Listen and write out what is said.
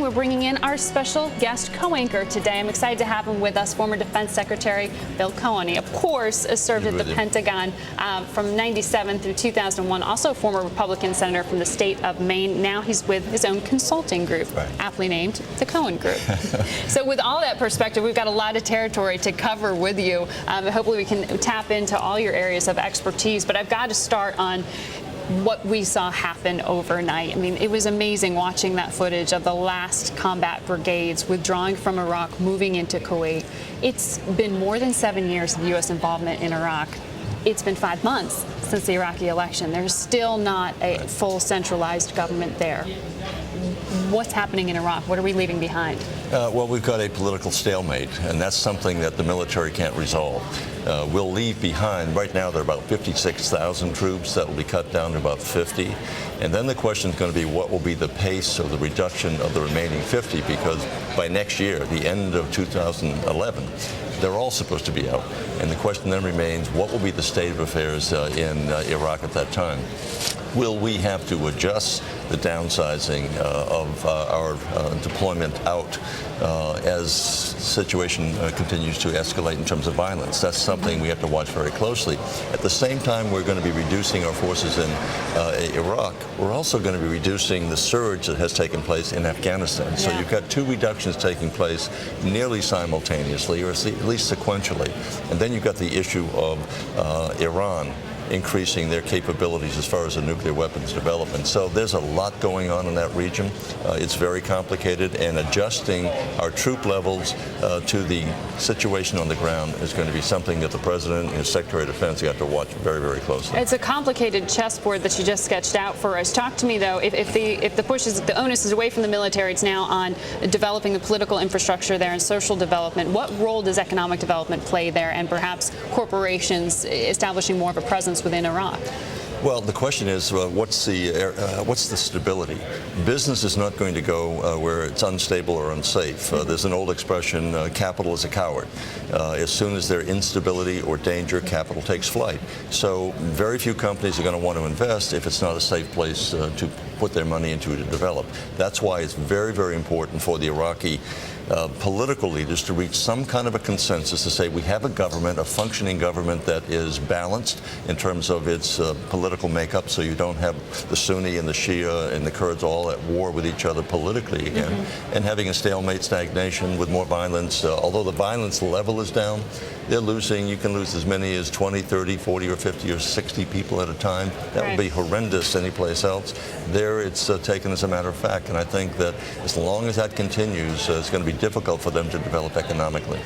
we're bringing in our special guest co-anchor today. I'm excited to have him with us, former Defense Secretary Bill Cohen. He, of course, has served at the Pentagon from 97 through 2001, also a former Republican senator from the state of Maine. Now he's with his own consulting group, aptly named the Cohen Group. So with all that perspective, we've got a lot of territory to cover with you. Hopefully we can tap into all your areas of expertise, but I've got to start on what we saw happen overnight. I mean, it was amazing watching that footage of the last combat brigades withdrawing from Iraq, moving into Kuwait. It's been more than 7 years of U.S. involvement in Iraq. It's been 5 months since the Iraqi election. There's still not a full centralized government there. What's happening in Iraq? What are we leaving behind? Well, we've got a political stalemate, and that's something that the military can't resolve. We'll leave behind, right now there are about 56,000 troops. That will be cut down to about 50. And then the question is going to be what will be the pace of the reduction of the remaining 50, because by next year, the end of 2011, they're all supposed to be out. And the question then remains, what will be the state of affairs in Iraq at that time? Will we have to adjust the downsizing of our deployment out as situation continues to escalate in terms of violence? That's something we have to watch very closely. At the same time, we're going to be reducing our forces in Iraq. We're also going to be reducing the surge that has taken place in Afghanistan. So you've got two reductions taking place nearly simultaneously, or at least sequentially. And then you've got the issue of Iran increasing their capabilities as far as the nuclear weapons development. So there's a lot going on in that region. It's very complicated, and adjusting our troop levels to the situation on the ground is going to be something that the President and his Secretary of Defense have to watch very, very closely. It's a complicated chessboard that you just sketched out for us. Talk to me, though, if the push is, the onus is away from the military, it's now on developing the political infrastructure there and social development. What role does economic development play there, and perhaps corporations establishing more of a presence within Iraq? Well, the question is, what's the stability? Business is not going to go where it's unstable or unsafe. There's an old expression, capital is a coward. As soon as there's instability or danger, capital takes flight. So very few companies are going to want to invest if it's not a safe place to put their money into to develop. That's why it's very, very important for the Iraqi political leaders to reach some kind of a consensus to say we have a government, a functioning government that is balanced in terms of its political makeup, so you don't have the Sunni and the Shia and the Kurds all at war with each other politically again, and having a stalemate, stagnation with more violence. Although the violence level is down, they're losing, you can lose as many as 20, 30, 40, or 50, or 60 people at a time. That would be horrendous anyplace else. There it's taken as a matter of fact, and I think that as long as that continues, it's going to be difficult for them to develop economically.